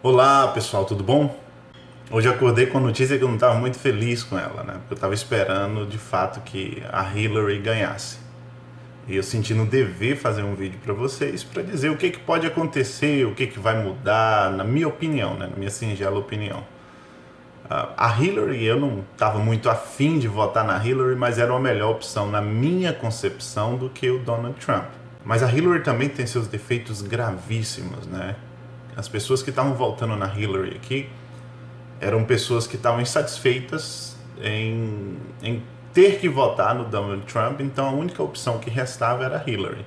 Olá pessoal, tudo bom? Hoje eu acordei com a notícia que eu não estava muito feliz com ela, né? Porque eu estava esperando de fato que a Hillary ganhasse. E eu senti no dever fazer um vídeo para vocês para dizer o que pode acontecer, o que vai mudar, na minha opinião, né? Na minha singela opinião. A Hillary, eu não estava muito afim de votar na Hillary, mas era uma melhor opção na minha concepção do que o Donald Trump. Mas a Hillary também tem seus defeitos gravíssimos, né? As pessoas que estavam votando na Hillary aqui eram pessoas que estavam insatisfeitas em ter que votar no Donald Trump, então a única opção que restava era Hillary.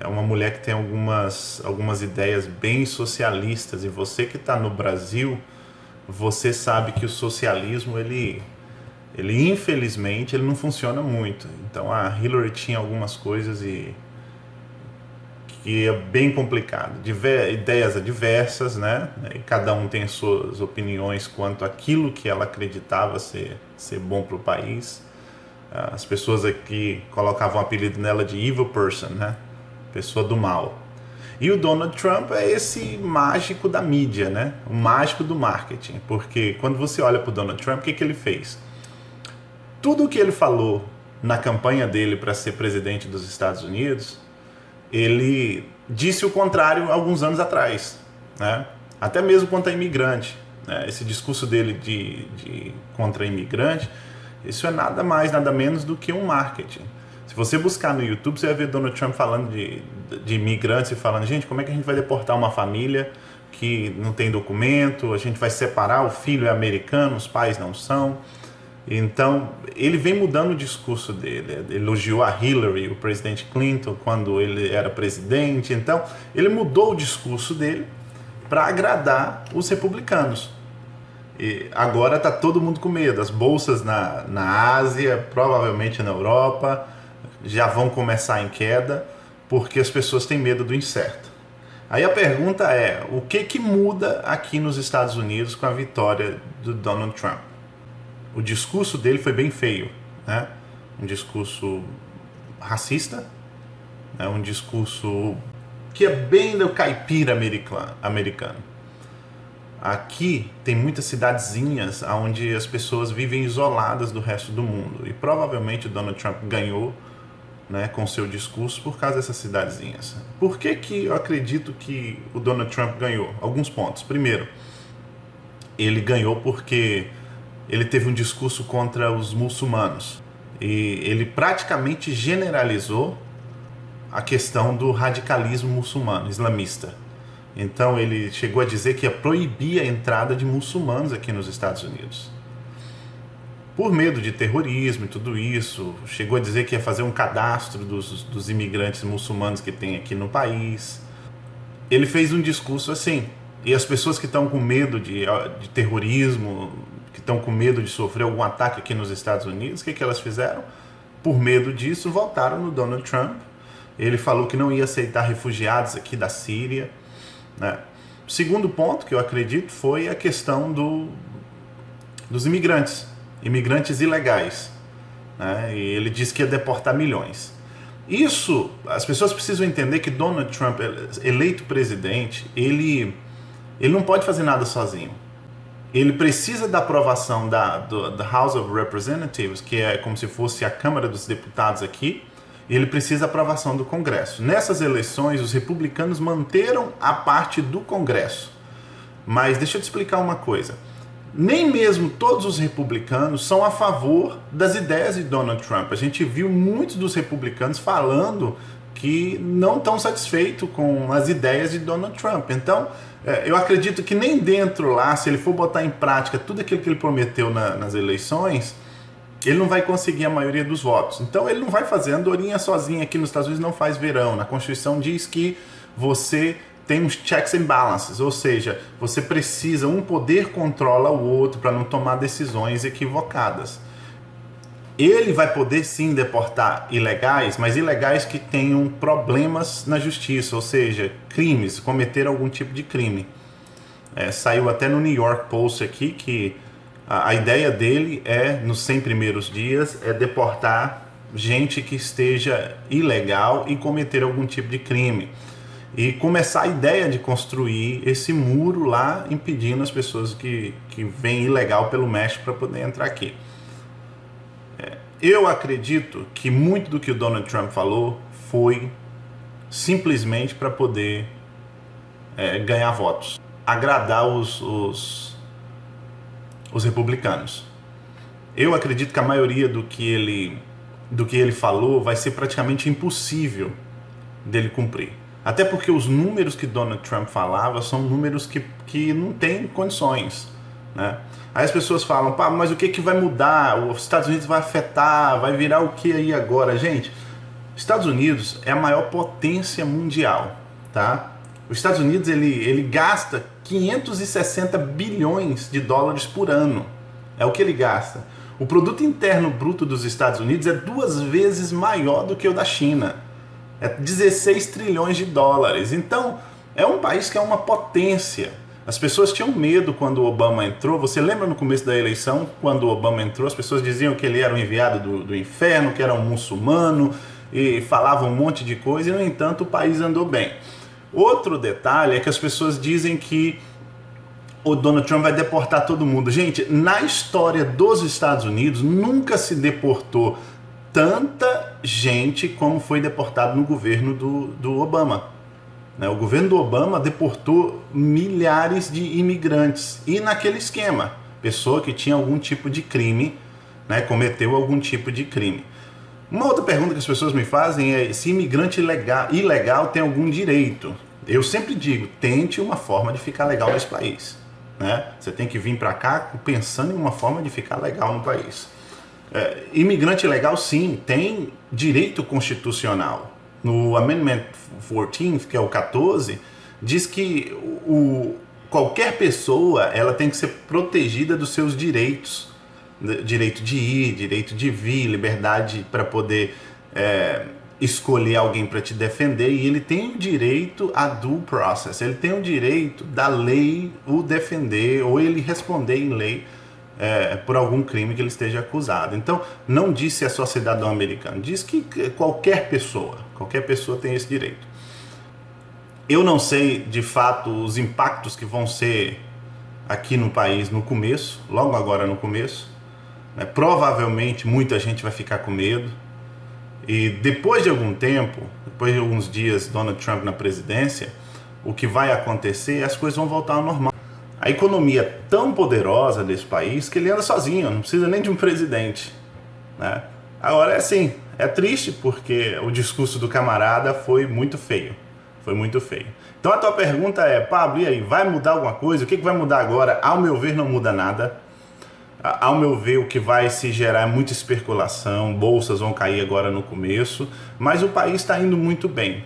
É uma mulher que tem algumas ideias bem socialistas, e você que está no Brasil, você sabe que o socialismo, ele infelizmente, ele não funciona muito. Então a Hillary tinha algumas coisas que é bem complicado. Ideias adversas, né? E cada um tem suas opiniões quanto àquilo que ela acreditava ser bom para o país. As pessoas aqui colocavam o apelido nela de evil person, né? Pessoa do mal. E o Donald Trump é esse mágico da mídia, né? O mágico do marketing. Porque quando você olha para o Donald Trump, o que ele fez? Tudo o que ele falou na campanha dele para ser presidente dos Estados Unidos, ele disse o contrário alguns anos atrás, né? Até mesmo contra imigrante, né? Esse discurso dele de contra imigrante, isso é nada mais, nada menos do que um marketing. Se você buscar no YouTube, você vai ver Donald Trump falando de imigrantes e falando, gente, como é que a gente vai deportar uma família que não tem documento, a gente vai separar, o filho é americano, os pais não são. Então, ele vem mudando o discurso dele. Ele elogiou a Hillary, o presidente Clinton, quando ele era presidente. Então, ele mudou o discurso dele para agradar os republicanos. E agora está todo mundo com medo. As bolsas na Ásia, provavelmente na Europa, já vão começar em queda, porque as pessoas têm medo do incerto. Aí a pergunta é, o que muda aqui nos Estados Unidos com a vitória do Donald Trump? O discurso dele foi bem feio, né? Um discurso racista, né? Um discurso que é bem do caipira americano. Aqui tem muitas cidadezinhas onde as pessoas vivem isoladas do resto do mundo, e provavelmente o Donald Trump ganhou, né, com seu discurso por causa dessas cidadezinhas. Por que eu acredito que o Donald Trump ganhou? Alguns pontos. Primeiro, ele ganhou porque ele teve um discurso contra os muçulmanos e ele praticamente generalizou a questão do radicalismo muçulmano, islamista. Então ele chegou a dizer que ia proibir a entrada de muçulmanos aqui nos Estados Unidos. Por medo de terrorismo e tudo isso, chegou a dizer que ia fazer um cadastro dos imigrantes muçulmanos que tem aqui no país. Ele fez um discurso assim, e as pessoas que estão com medo de terrorismo, que estão com medo de sofrer algum ataque aqui nos Estados Unidos, o que elas fizeram? Por medo disso, votaram no Donald Trump. Ele falou que não ia aceitar refugiados aqui da Síria, né? Segundo ponto que eu acredito foi a questão dos imigrantes ilegais, né? E ele disse que ia deportar milhões. Isso, as pessoas precisam entender que Donald Trump, eleito presidente, ele não pode fazer nada sozinho. Ele precisa da aprovação da House of Representatives, que é como se fosse a Câmara dos Deputados aqui, e ele precisa da aprovação do Congresso. Nessas eleições, os republicanos manteram a parte do Congresso. Mas deixa eu te explicar uma coisa. Nem mesmo todos os republicanos são a favor das ideias de Donald Trump. A gente viu muitos dos republicanos falando que não estão satisfeitos com as ideias de Donald Trump. Então, eu acredito que nem dentro lá, se ele for botar em prática tudo aquilo que ele prometeu nas eleições, ele não vai conseguir a maioria dos votos. Então ele não vai fazer andorinha sozinha aqui nos Estados Unidos, não faz verão. Na Constituição diz que você tem uns checks and balances, ou seja, você precisa, um poder controla o outro para não tomar decisões equivocadas. Ele vai poder sim deportar ilegais, mas ilegais que tenham problemas na justiça, ou seja, crimes, cometer algum tipo de crime. Saiu até no New York Post aqui que a ideia dele nos 100 primeiros dias, é deportar gente que esteja ilegal e cometer algum tipo de crime. e começar a ideia de construir esse muro lá, impedindo as pessoas que vêm ilegal pelo México para poder entrar aqui. Eu acredito que muito do que o Donald Trump falou foi simplesmente para poder ganhar votos, agradar os republicanos. Eu acredito que a maioria do que ele falou vai ser praticamente impossível dele cumprir. Até porque os números que Donald Trump falava são números que não tem condições, né? Aí as pessoas falam, pá, mas o que vai mudar? Os Estados Unidos vai afetar, vai virar o que aí agora? Gente, os Estados Unidos é a maior potência mundial, tá? Os Estados Unidos ele gasta 560 bilhões de dólares por ano. É o que ele gasta. O produto interno bruto dos Estados Unidos é 2 vezes maior do que o da China. É 16 trilhões de dólares. Então, é um país que é uma potência. As pessoas tinham medo quando o Obama entrou. Você lembra no começo da eleição, quando o Obama entrou, as pessoas diziam que ele era um enviado do inferno, que era um muçulmano, e falavam um monte de coisa, e no entanto o país andou bem. Outro detalhe é que as pessoas dizem que o Donald Trump vai deportar todo mundo. Gente, na história dos Estados Unidos nunca se deportou tanta gente como foi deportado no governo do Obama. O governo do Obama deportou milhares de imigrantes. E naquele esquema, pessoa que tinha algum tipo de crime, cometeu algum tipo de crime. Uma outra pergunta que as pessoas me fazem é se imigrante ilegal tem algum direito. Eu sempre digo, tente uma forma de ficar legal nesse país. Você tem que vir para cá pensando em uma forma de ficar legal no país. Imigrante ilegal, sim, tem direito constitucional. No Amendment 14, que é o 14, diz que qualquer pessoa ela tem que ser protegida dos seus direitos. Direito de ir, direito de vir, liberdade para poder escolher alguém para te defender, e ele tem o direito a due process, ele tem o direito da lei o defender ou ele responder em lei por algum crime que ele esteja acusado. Então, não diz se é só cidadão americano, diz que qualquer pessoa tem esse direito. Eu não sei, de fato, os impactos que vão ser aqui no país no começo, logo agora no começo. Provavelmente muita gente vai ficar com medo. E depois de algum tempo, depois de alguns dias Donald Trump na presidência, o que vai acontecer, as coisas vão voltar ao normal. A economia é tão poderosa desse país que ele anda sozinho, não precisa nem de um presidente, Agora é assim, é triste porque o discurso do camarada foi muito feio. Então a tua pergunta é, Pablo, e aí, vai mudar alguma coisa? O que vai mudar agora? Ao meu ver, não muda nada. Ao meu ver, o que vai se gerar é muita especulação, bolsas vão cair agora no começo, mas o país está indo muito bem.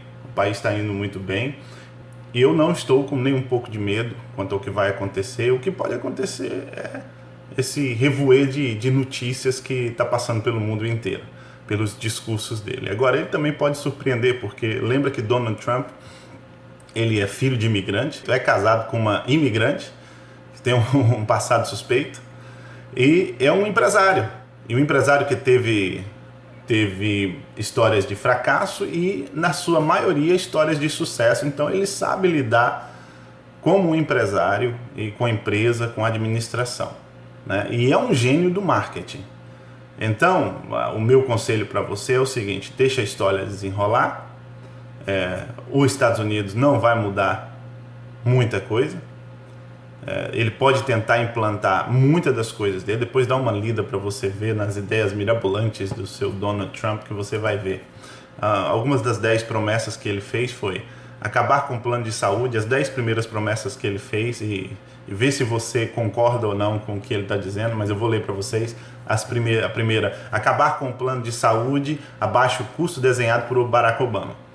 E eu não estou com nem um pouco de medo quanto ao que vai acontecer. O que pode acontecer é esse revoer de notícias que está passando pelo mundo inteiro, pelos discursos dele. Agora, ele também pode surpreender, porque lembra que Donald Trump, ele é filho de imigrante, é casado com uma imigrante, que tem um passado suspeito, e é um empresário. E um empresário que teve histórias de fracasso e, na sua maioria, histórias de sucesso. Então, ele sabe lidar como um empresário e com a empresa, com a administração, E é um gênio do marketing. Então, o meu conselho para você é o seguinte: deixa a história desenrolar. Os Estados Unidos não vai mudar muita coisa. Ele pode tentar implantar muitas das coisas dele, depois dá uma lida para você ver nas ideias mirabolantes do seu Donald Trump, que você vai ver. Algumas das 10 promessas que ele fez foi acabar com o plano de saúde, as 10 primeiras promessas que ele fez, e ver se você concorda ou não com o que ele está dizendo, mas eu vou ler para vocês. A primeira, acabar com o plano de saúde a baixo custo desenhado por Barack Obama.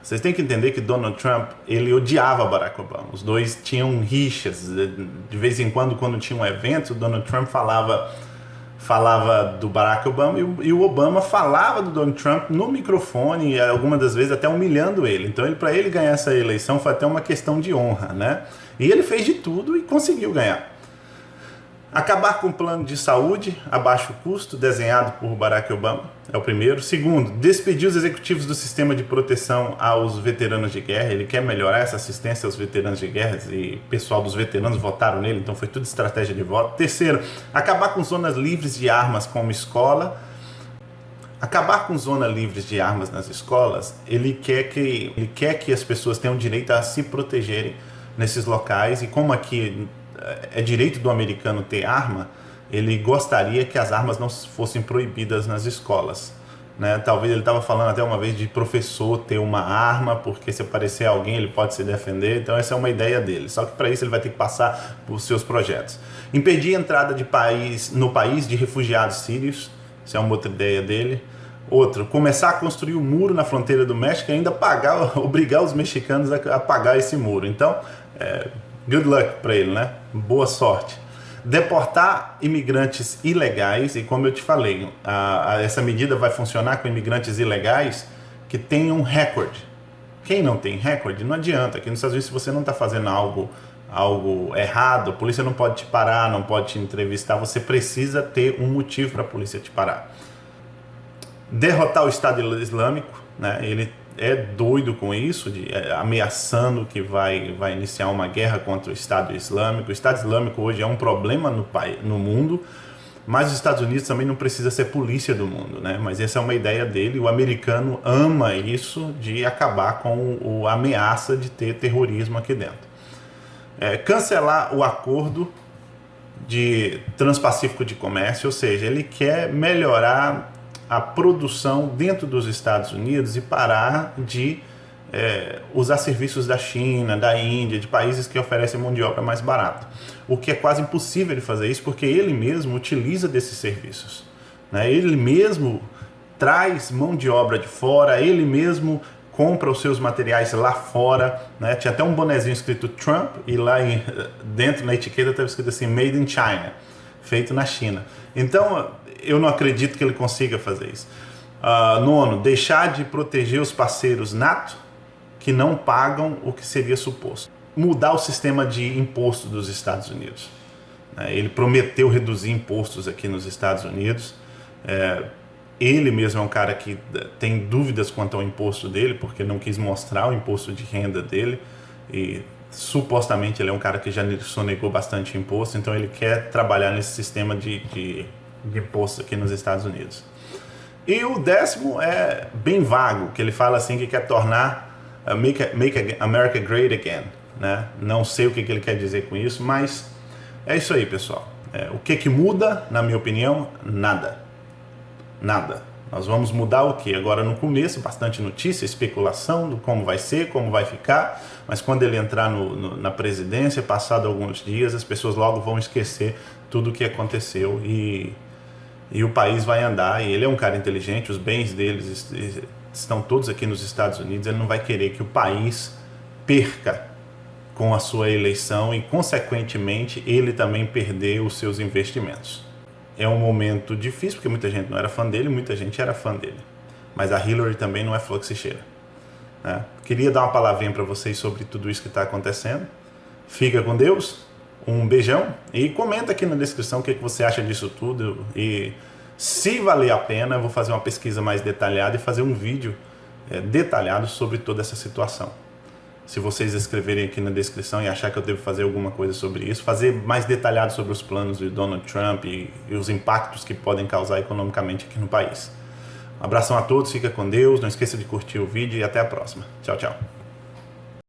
Vocês têm que entender que Donald Trump, ele odiava Barack Obama. Os dois tinham rixas. De vez em quando tinha um evento, o Donald Trump falava do Barack Obama e o Obama falava do Donald Trump no microfone, algumas das vezes até humilhando ele. Então, para ele ganhar essa eleição foi até uma questão de honra, E ele fez de tudo e conseguiu ganhar. Acabar com o plano de saúde a baixo custo desenhado por Barack Obama. é o primeiro. Segundo, despedir os executivos do sistema de proteção aos veteranos de guerra. Ele quer melhorar essa assistência aos veteranos de guerra e o pessoal dos veteranos votaram nele, então foi tudo estratégia de voto. Terceiro, acabar com zonas livres de armas como escola. Acabar com zonas livres de armas nas escolas, ele quer que as pessoas tenham direito a se protegerem nesses locais, e como aqui é direito do americano ter arma, ele gostaria que as armas não fossem proibidas nas escolas, né? Talvez ele estava falando até uma vez de professor ter uma arma, porque se aparecer alguém ele pode se defender, então essa é uma ideia dele, só que para isso ele vai ter que passar por seus projetos. Impedir a entrada no país de refugiados sírios, isso é uma outra ideia dele. Outro, começar a construir um muro na fronteira do México e ainda obrigar os mexicanos a pagar esse muro. Então, good luck para ele, né? Boa sorte. Deportar imigrantes ilegais, e como eu te falei, essa medida vai funcionar com imigrantes ilegais que tenham recorde. Quem não tem recorde, não adianta. Aqui nos Estados Unidos, se você não está fazendo algo errado, a polícia não pode te parar, não pode te entrevistar, você precisa ter um motivo para a polícia te parar. Derrotar o Estado Islâmico, né? Ele é doido com isso, ameaçando que vai iniciar uma guerra contra o Estado Islâmico. O Estado Islâmico hoje é um problema no mundo, mas os Estados Unidos também não precisa ser polícia do mundo, né? Mas essa é uma ideia dele, o americano ama isso, de acabar com a ameaça de ter terrorismo aqui dentro. Cancelar o acordo de Transpacífico de Comércio, ou seja, ele quer melhorar a produção dentro dos Estados Unidos e parar de usar serviços da China, da Índia, de países que oferecem mão de obra mais barata. O que é quase impossível ele fazer isso, porque ele mesmo utiliza desses serviços, né? Ele mesmo traz mão de obra de fora, ele mesmo compra os seus materiais lá fora, né? Tinha até um bonezinho escrito Trump e lá dentro na etiqueta estava escrito assim, Made in China, feito na China. Então, eu não acredito que ele consiga fazer isso. Nono, deixar de proteger os parceiros NATO que não pagam o que seria suposto. Mudar o sistema de imposto dos Estados Unidos. Ele prometeu reduzir impostos aqui nos Estados Unidos. Ele mesmo é um cara que tem dúvidas quanto ao imposto dele, porque não quis mostrar o imposto de renda dele. E supostamente ele é um cara que já sonegou bastante imposto, então ele quer trabalhar nesse sistema de impostos aqui nos Estados Unidos. E o 10º é bem vago, que ele fala assim que quer tornar Make America Great Again, né? Não sei o que ele quer dizer com isso, mas é isso aí, pessoal. O que muda, na minha opinião? Nada. Nós vamos mudar o que? Agora no começo, bastante notícia, especulação do como vai ser, como vai ficar, mas quando ele entrar na presidência, passado alguns dias, as pessoas logo vão esquecer tudo o que aconteceu e o país vai andar. E ele é um cara inteligente, os bens deles estão todos aqui nos Estados Unidos, ele não vai querer que o país perca com a sua eleição e, consequentemente, ele também perder os seus investimentos. É um momento difícil, porque muita gente não era fã dele, muita gente era fã dele. Mas a Hillary também não é flor que se cheira, né? Queria dar uma palavrinha para vocês sobre tudo isso que está acontecendo. Fica com Deus, um beijão e comenta aqui na descrição o que você acha disso tudo. E se valer a pena, eu vou fazer uma pesquisa mais detalhada e fazer um vídeo detalhado sobre toda essa situação. Se vocês escreverem aqui na descrição e achar que eu devo fazer alguma coisa sobre isso, fazer mais detalhado sobre os planos de Donald Trump e os impactos que podem causar economicamente aqui no país. Um abração a todos, fica com Deus, não esqueça de curtir o vídeo e até a próxima. Tchau, tchau.